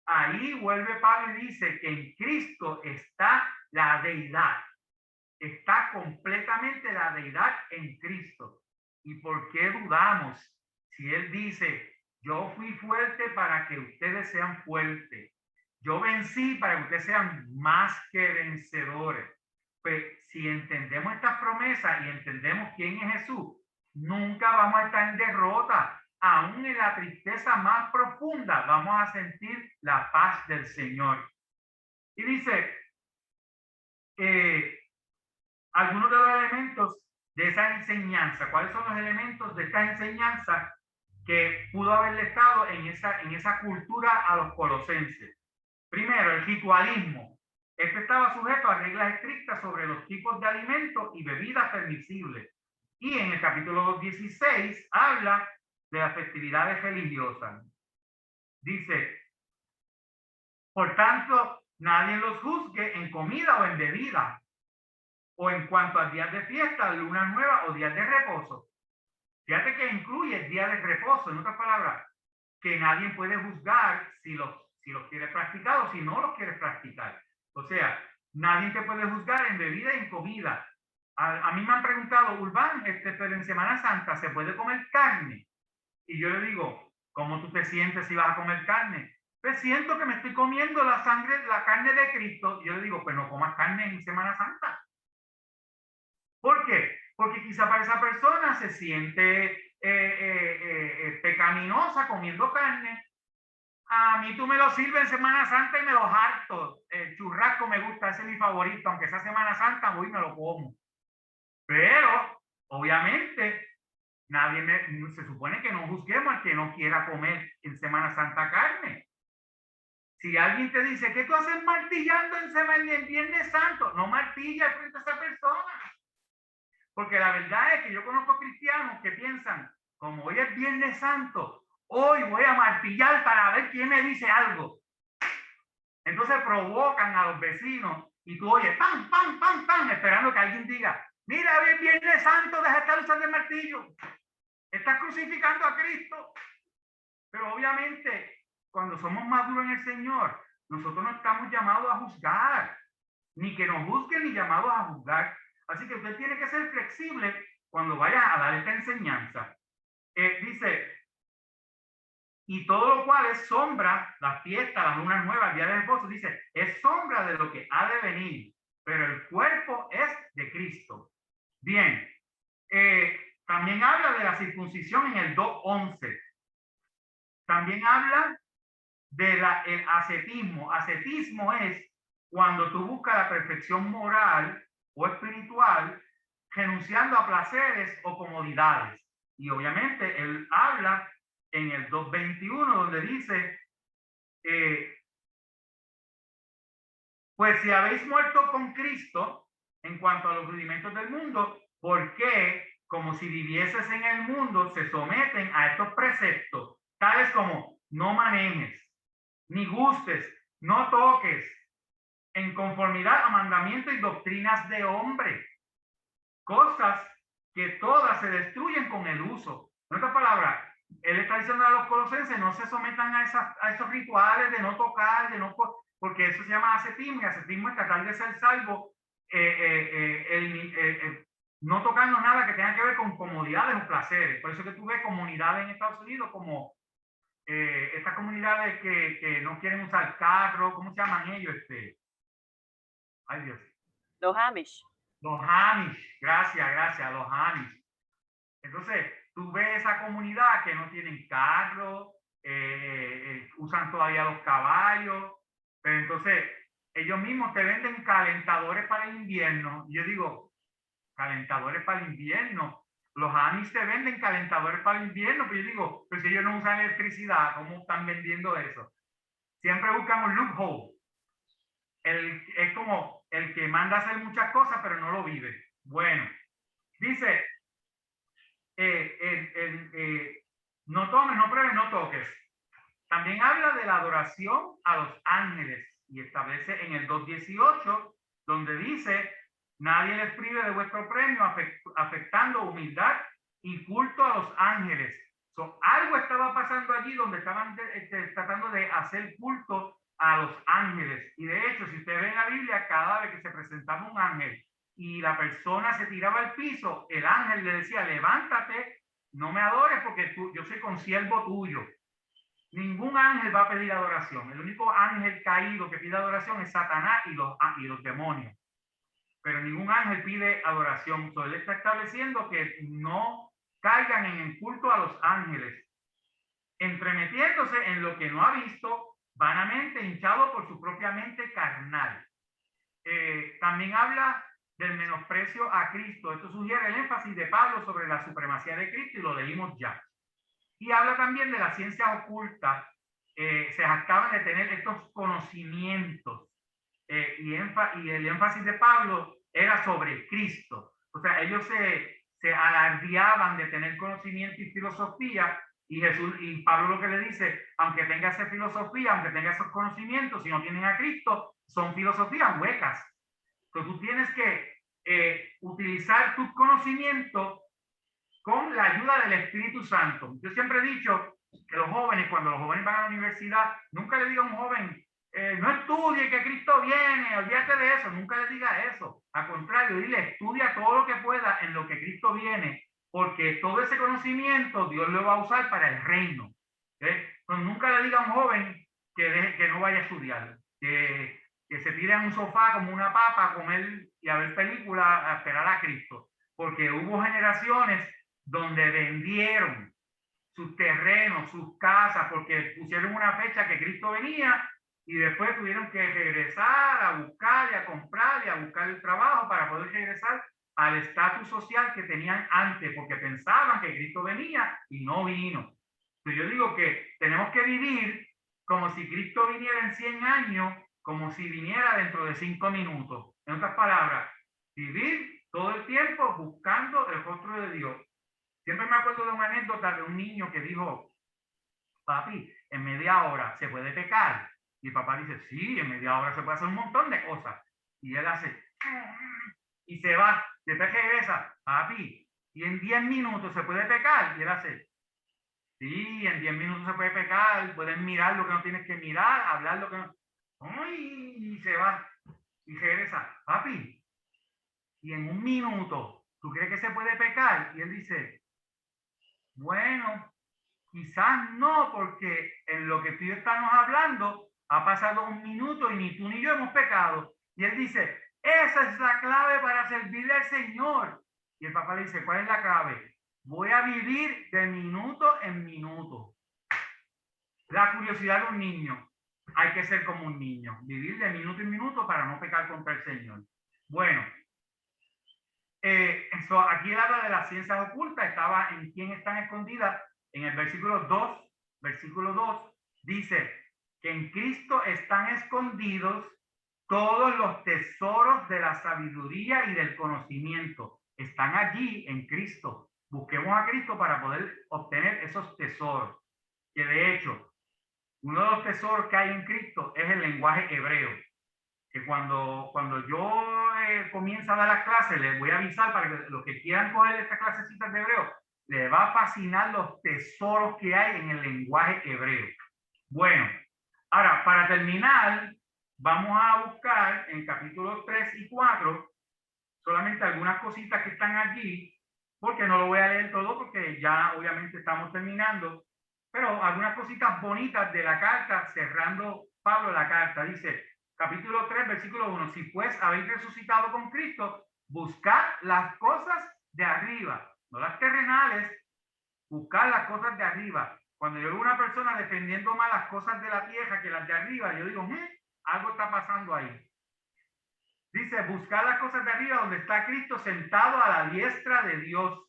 Ahí vuelve Pablo y dice que en Cristo está la deidad. Está completamente la deidad en Cristo. ¿Y por qué dudamos? Si él dice, yo fui fuerte para que ustedes sean fuertes. Yo vencí para que ustedes sean más que vencedores. Pues si entendemos estas promesas y entendemos quién es Jesús, nunca vamos a estar en derrota. Aún en la tristeza más profunda vamos a sentir la paz del Señor. Y dice, algunos de los elementos de esa enseñanza, ¿cuáles son los elementos de esta enseñanza que pudo haberle estado en esa cultura a los colosenses? Primero, el ritualismo. Este estaba sujeto a reglas estrictas sobre los tipos de alimentos y bebidas permisibles. Y en el capítulo 16 habla de las festividades religiosas. Dice, por tanto, nadie los juzgue en comida o en bebida, o en cuanto a días de fiesta, luna nueva o días de reposo. Fíjate que incluye días de reposo, en otras palabras, que nadie puede juzgar si los quieres practicar o si no los quieres practicar. O sea, nadie te puede juzgar en bebida y en comida. A mí me han preguntado, Urbán, pero en Semana Santa ¿se puede comer carne? Y yo le digo, ¿cómo tú te sientes si vas a comer carne? Pues siento que me estoy comiendo la carne de Cristo. Y yo le digo, pues no comas carne en Semana Santa. ¿Por qué? Porque quizá para esa persona se siente pecaminosa comiendo carne. A mí tú me lo sirves en Semana Santa y me lo harto. El churrasco me gusta, ese es mi favorito. Aunque sea Semana Santa, voy y me lo como. Pero, obviamente, se supone que no juzguemos al que no quiera comer en Semana Santa carne. Si alguien te dice, ¿qué tú haces martillando en Viernes Santo? No martilla frente a esa persona. Porque la verdad es que yo conozco cristianos que piensan, como hoy es Viernes Santo, hoy voy a martillar para ver quién me dice algo. Entonces provocan a los vecinos y tú oyes ¡pam, pam, pam, pam! Esperando que alguien diga, mira, hoy es Viernes Santo, deja de estar usando el martillo. Estás crucificando a Cristo. Pero obviamente, cuando somos maduros en el Señor, nosotros no estamos llamados a juzgar, ni que nos juzguen ni llamados a juzgar. Así que usted tiene que ser flexible cuando vaya a dar esta enseñanza. Dice, y todo lo cual es sombra, la fiesta, las lunas nuevas, el día de reposo, dice, es sombra de lo que ha de venir, pero el cuerpo es de Cristo. Bien, también habla de la circuncisión en el 2:11. También habla del ascetismo. Ascetismo es cuando tú buscas la perfección moral o espiritual, renunciando a placeres o comodidades. Y obviamente él habla en el 2:21 donde dice, pues si habéis muerto con Cristo, en cuanto a los rudimentos del mundo, porque como si vivieses en el mundo, se someten a estos preceptos, tales como no manejes, ni gustes, no toques, en conformidad a mandamientos y doctrinas de hombre, cosas que todas se destruyen con el uso. En otras palabras, él está diciendo a los colosenses, no se sometan a esos rituales de no tocar, de no, porque eso se llama ascetismo, y ascetismo es tratar de ser salvo, no tocando nada que tenga que ver con comodidades o placeres. Por eso que tú ves comunidades en Estados Unidos como estas comunidades que no quieren usar carro, ¿cómo se llaman ellos? Ay Dios.
Los Amish.
Los Amish, gracias, los Amish. Entonces, tú ves esa comunidad que no tienen carro, usan todavía los caballos, pero entonces ellos mismos te venden calentadores para el invierno. Y yo digo, calentadores para el invierno. Los Amish te venden calentadores para el invierno, pero yo digo, pues si ellos no usan electricidad, ¿cómo están vendiendo eso? Siempre buscan un loophole. Es como el que manda a hacer muchas cosas, pero no lo vive. Bueno, dice, no tomes, no pruebes, no toques. También habla de la adoración a los ángeles y establece en el 2:18, donde dice, nadie les prive de vuestro premio afectando humildad y culto a los ángeles. Algo estaba pasando allí donde estaban tratando de hacer culto a los ángeles. Y de hecho, si usted ve en la Biblia, cada vez que se presentaba un ángel y la persona se tiraba al piso, el ángel le decía, levántate, no me adores porque yo soy consiervo tuyo. Ningún ángel va a pedir adoración. El único ángel caído que pide adoración es Satanás y los demonios. Pero ningún ángel pide adoración. Entonces, él está estableciendo que no caigan en el culto a los ángeles, entremetiéndose en lo que no ha visto, vanamente hinchado por su propia mente carnal. También habla del menosprecio a Cristo. Esto sugiere el énfasis de Pablo sobre la supremacía de Cristo y lo leímos ya. Y habla también de la ciencia oculta. Se jactaban de tener estos conocimientos y el énfasis de Pablo era sobre Cristo. O sea, ellos se alardeaban de tener conocimiento y filosofía, y Jesús y Pablo lo que le dice, aunque tenga esa filosofía, aunque tenga esos conocimientos, si no tienen a Cristo, son filosofías huecas. Entonces tú tienes que utilizar tus conocimientos con la ayuda del Espíritu Santo. Yo siempre he dicho que los jóvenes, cuando los jóvenes van a la universidad, nunca le diga a un joven, no estudie, que Cristo viene, olvídate de eso, nunca le diga eso. Al contrario, dile, estudia todo lo que pueda en lo que Cristo viene, porque todo ese conocimiento Dios lo va a usar para el reino. Entonces, nunca le diga a un joven que no vaya a estudiar, que se tire en un sofá como una papa a comer y a ver películas, a esperar a Cristo, porque hubo generaciones donde vendieron sus terrenos, sus casas, porque pusieron una fecha que Cristo venía y después tuvieron que regresar a buscar y a comprar y a buscar el trabajo para poder regresar al estatus social que tenían antes, porque pensaban que Cristo venía y no vino. Entonces yo digo que tenemos que vivir como si Cristo viniera en 100 años, como si viniera dentro de 5 minutos. En otras palabras, vivir todo el tiempo buscando el rostro de Dios. Siempre me acuerdo de una anécdota de un niño que dijo, papi, en media hora se puede pecar. Y el papá dice, sí, en media hora se puede hacer un montón de cosas. Y él hace, y se va, después regresa, papi, y en 10 minutos se puede pecar. Y él hace, sí, en 10 minutos se puede pecar, puedes mirar lo que no tienes que mirar, hablar lo que no... ¡Ay! Y se va, y regresa, papi, y en 1 minuto, ¿tú crees que se puede pecar? Y él dice, bueno, quizás no, porque en lo que tú y yo estamos hablando ha pasado 1 minuto y ni tú ni yo hemos pecado. Y él dice, esa es la clave para servirle al Señor. Y el papá le dice, ¿cuál es la clave? Voy a vivir de minuto en minuto. La curiosidad de un niño. Hay que ser como un niño, vivir de minuto en minuto para no pecar contra el Señor. Bueno, aquí el habla de las ciencias ocultas, estaba en quién están escondidas. En el versículo 2, dice que en Cristo están escondidos Todos los tesoros de la sabiduría y del conocimiento están allí en Cristo. Busquemos a Cristo para poder obtener esos tesoros. Que de hecho, uno de los tesoros que hay en Cristo es el lenguaje hebreo. Que cuando yo comienzo a dar las clases, les voy a avisar para que los que quieran coger estas clasecitas de hebreo, les va a fascinar los tesoros que hay en el lenguaje hebreo. Bueno, ahora, para terminar, vamos a buscar en capítulos 3 y 4 solamente algunas cositas que están allí, porque no lo voy a leer todo porque ya obviamente estamos terminando, pero algunas cositas bonitas de la carta, cerrando Pablo la carta. Dice, capítulo 3, versículo 1, si pues habéis resucitado con Cristo, buscad las cosas de arriba, no las terrenales, buscad las cosas de arriba. Cuando yo veo una persona defendiendo más las cosas de la tierra que las de arriba, yo digo, algo está pasando ahí. Dice, buscar las cosas de arriba donde está Cristo sentado a la diestra de Dios.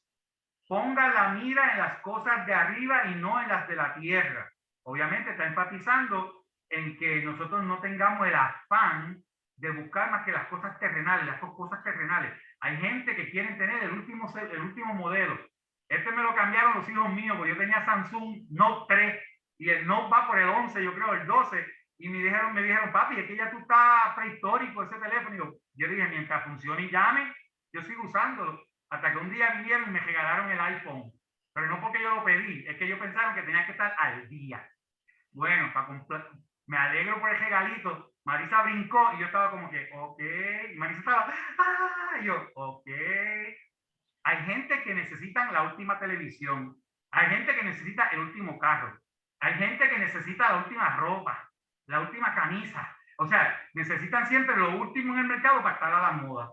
Ponga la mira en las cosas de arriba y no en las de la tierra. Obviamente está enfatizando en que nosotros no tengamos el afán de buscar más que las cosas terrenales, las cosas terrenales. Hay gente que quiere tener el último modelo. Este me lo cambiaron los hijos míos, porque yo tenía Samsung Note 3 y el Note va por el 11, yo creo, el 12. Y me dijeron, papi, es que ya tú estás prehistórico ese teléfono. Y yo dije, mientras funcione y llame, yo sigo usándolo. Hasta que un día vinieron y me regalaron el iPhone. Pero no porque yo lo pedí, es que ellos pensaron que tenía que estar al día. Bueno, me alegro por el regalito. Marisa brincó y yo estaba como que, ok. Y Marisa estaba, y yo, ok. Hay gente que necesita la última televisión. Hay gente que necesita el último carro. Hay gente que necesita la última ropa, la última camisa. O sea, necesitan siempre lo último en el mercado para estar a la moda.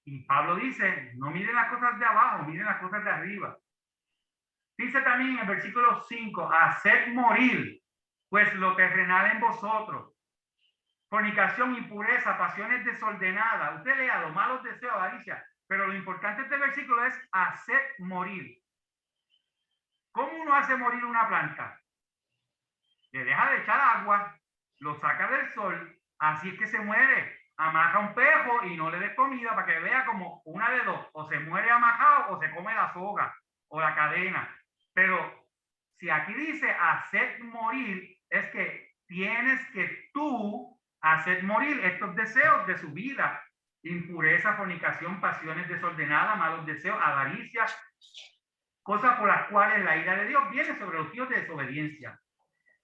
Y Pablo dice, no miren las cosas de abajo, miren las cosas de arriba. Dice también en el versículo 5, haced morir, pues lo terrenal en vosotros. Fornicación, impureza, pasiones desordenadas. Usted lea los malos deseos, avaricia. Pero lo importante de este versículo es hacer morir. ¿Cómo uno hace morir una planta? Le deja de echar agua, lo saca del sol, así es que se muere. Amaja un pejo y no le dé comida para que vea como una de dos, o se muere amajado o se come la soga o la cadena. Pero si aquí dice hacer morir, es que tienes que tú hacer morir estos deseos de su vida. Impureza, fornicación, pasiones desordenadas, malos deseos, avaricia, cosas por las cuales la ira de Dios viene sobre los hijos de desobediencia.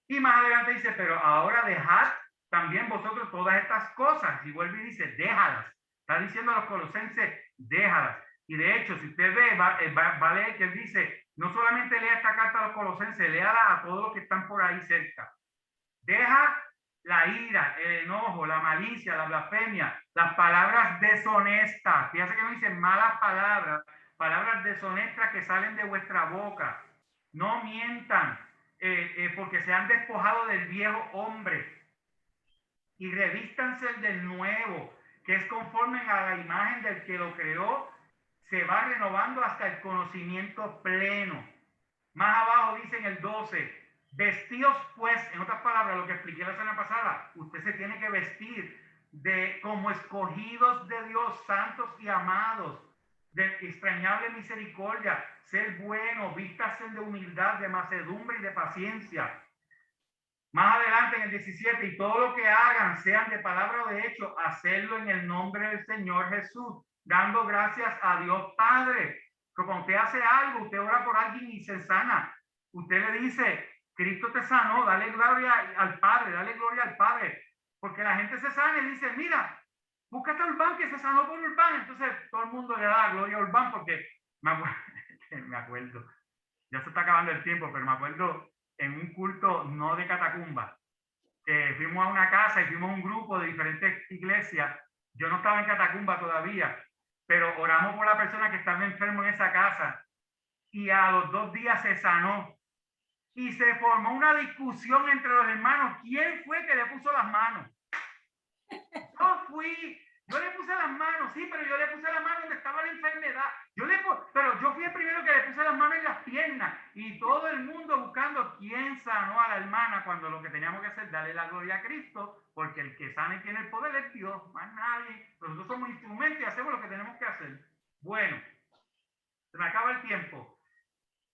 Y más adelante dice, pero ahora dejad también vosotros todas estas cosas. Y vuelve y dice, déjalas. Está diciendo a los colosenses, déjalas. Y de hecho, si usted ve, va a leer que él dice, no solamente lea esta carta a los colosenses, léala a todos los que están por ahí cerca. Deja la ira, el enojo, la malicia, la blasfemia, las palabras deshonestas. Fíjate que no dicen malas palabras, palabras deshonestas que salen de vuestra boca. No mientan, porque se han despojado del viejo hombre y revístanse del nuevo, que es conforme a la imagen del que lo creó, se va renovando hasta el conocimiento pleno. Más abajo dice en el 12, vestidos pues, en otras palabras, lo que expliqué la semana pasada, usted se tiene que vestir como escogidos de Dios, santos y amados, de extrañable misericordia, ser bueno, vístase de humildad, de mansedumbre y de paciencia. Más adelante en el 17, y todo lo que hagan, sean de palabra o de hecho, hacerlo en el nombre del Señor Jesús, dando gracias a Dios Padre. Que cuando usted hace algo, usted ora por alguien y se sana. Usted le dice, Cristo te sanó, dale gloria al Padre, dale gloria al Padre. Porque la gente se sana y dice, mira, búscate a Urbán que se sanó por Urbán. Entonces todo el mundo le da gloria a Urbán porque me acuerdo, ya se está acabando el tiempo, pero me acuerdo en un culto no de catacumba, que fuimos a una casa y fuimos un grupo de diferentes iglesias. Yo no estaba en catacumba todavía, pero oramos por la persona que estaba enfermo en esa casa y a los 2 días se sanó y se formó una discusión entre los hermanos. ¿Quién fue que le puso las manos? Yo fui, Yo le puse las manos, sí, pero yo le puse las manos donde estaba la enfermedad. Pero yo fui el primero que le puse las manos en las piernas y todo el mundo buscando quién sanó a la hermana cuando lo que teníamos que hacer es darle la gloria a Cristo, porque el que sana y tiene el poder es Dios, más nadie. Nosotros somos instrumentos y hacemos lo que tenemos que hacer. Bueno, se me acaba el tiempo.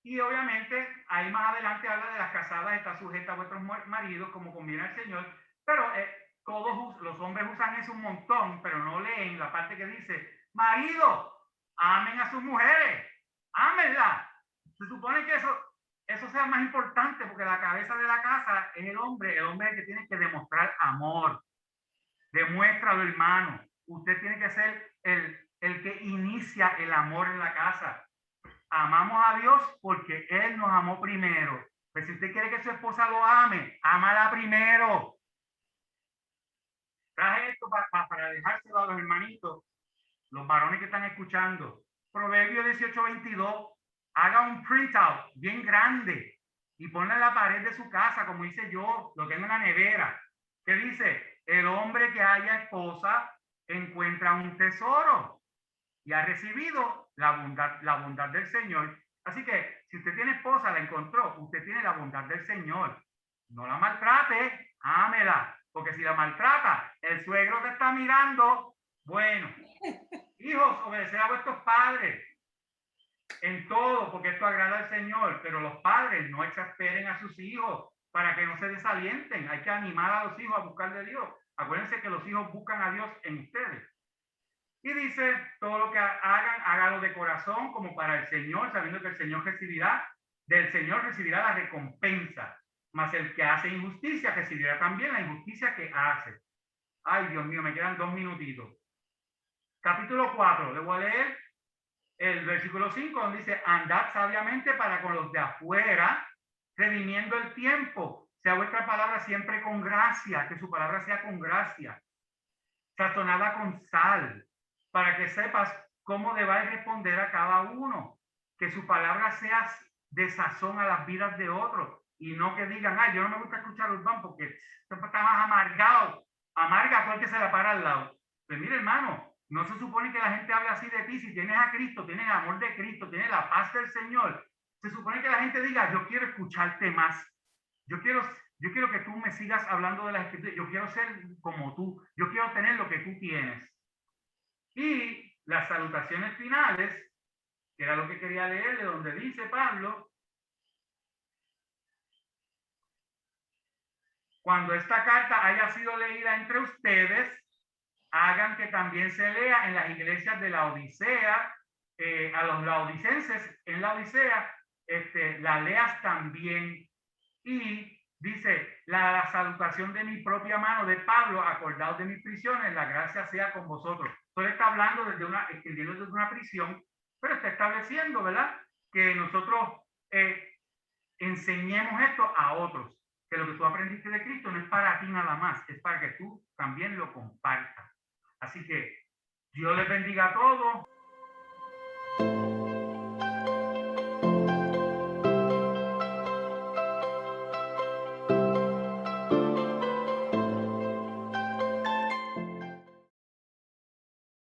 Y obviamente ahí más adelante habla de las casadas, está sujeta a vuestros maridos como conviene al Señor, pero todos los hombres usan eso un montón, pero no leen la parte que dice, marido, amen a sus mujeres, ámenla. Se supone que eso sea más importante porque la cabeza de la casa es el hombre es el que tiene que demostrar amor. Demuéstralo, hermano. Usted tiene que ser el que inicia el amor en la casa. Amamos a Dios porque Él nos amó primero. Pero si usted quiere que su esposa lo ame, ámala primero. Traje esto para dejárselo a los hermanitos, los varones que están escuchando. Proverbio 18:22. Haga un printout bien grande y ponle en la pared de su casa, como hice yo, lo tengo en la nevera. Que dice, el hombre que haya esposa encuentra un tesoro y ha recibido la bondad del Señor. Así que si usted tiene esposa, la encontró, usted tiene la bondad del Señor. No la maltrate, ámela, porque si la maltrata, el suegro te está mirando. Bueno, hijos, obedeced a vuestros padres en todo, porque esto agrada al Señor, pero los padres no exasperen a sus hijos para que no se desalienten. Hay que animar a los hijos a buscar de Dios. Acuérdense que los hijos buscan a Dios en ustedes. Y dice, todo lo que hagan, hágalo de corazón como para el Señor, sabiendo que el Señor del Señor recibirá la recompensa. Mas el que hace injusticia recibirá también la injusticia que hace. Ay, Dios mío, me quedan 2 minutitos. Capítulo 4, le voy a leer el versículo 5, donde dice, andad sabiamente para con los de afuera, redimiendo el tiempo. Sea vuestra palabra siempre con gracia, que su palabra sea con gracia, sazonada con sal, para que sepas cómo debáis responder a cada uno, que su palabra sea de sazón a las vidas de otros, y no que digan, ay, yo no me gusta escuchar Urbán porque está más amargado, amarga aquel que se la para al lado. Pues mire, hermano, no se supone que la gente hable así de ti. Si tienes a Cristo, tienes el amor de Cristo, tienes la paz del Señor, se supone que la gente diga, yo quiero escucharte más, yo quiero que tú me sigas hablando de las escrituras, yo quiero ser como tú, yo quiero tener lo que tú tienes. Y las salutaciones finales, que era lo que quería leerle, donde dice Pablo, cuando esta carta haya sido leída entre ustedes, hagan que también se lea en las iglesias de la Odisea, a los laodicenses en la Odisea, la leas también. Y dice, la salutación de mi propia mano de Pablo, acordados de mis prisiones, la gracia sea con vosotros. Entonces está hablando escribiendo desde una prisión, pero está estableciendo, ¿verdad? Que nosotros enseñemos esto a otros, que lo que tú aprendiste de Cristo no es para ti nada más, es para que tú también lo compartas. Así que Dios les bendiga a todos.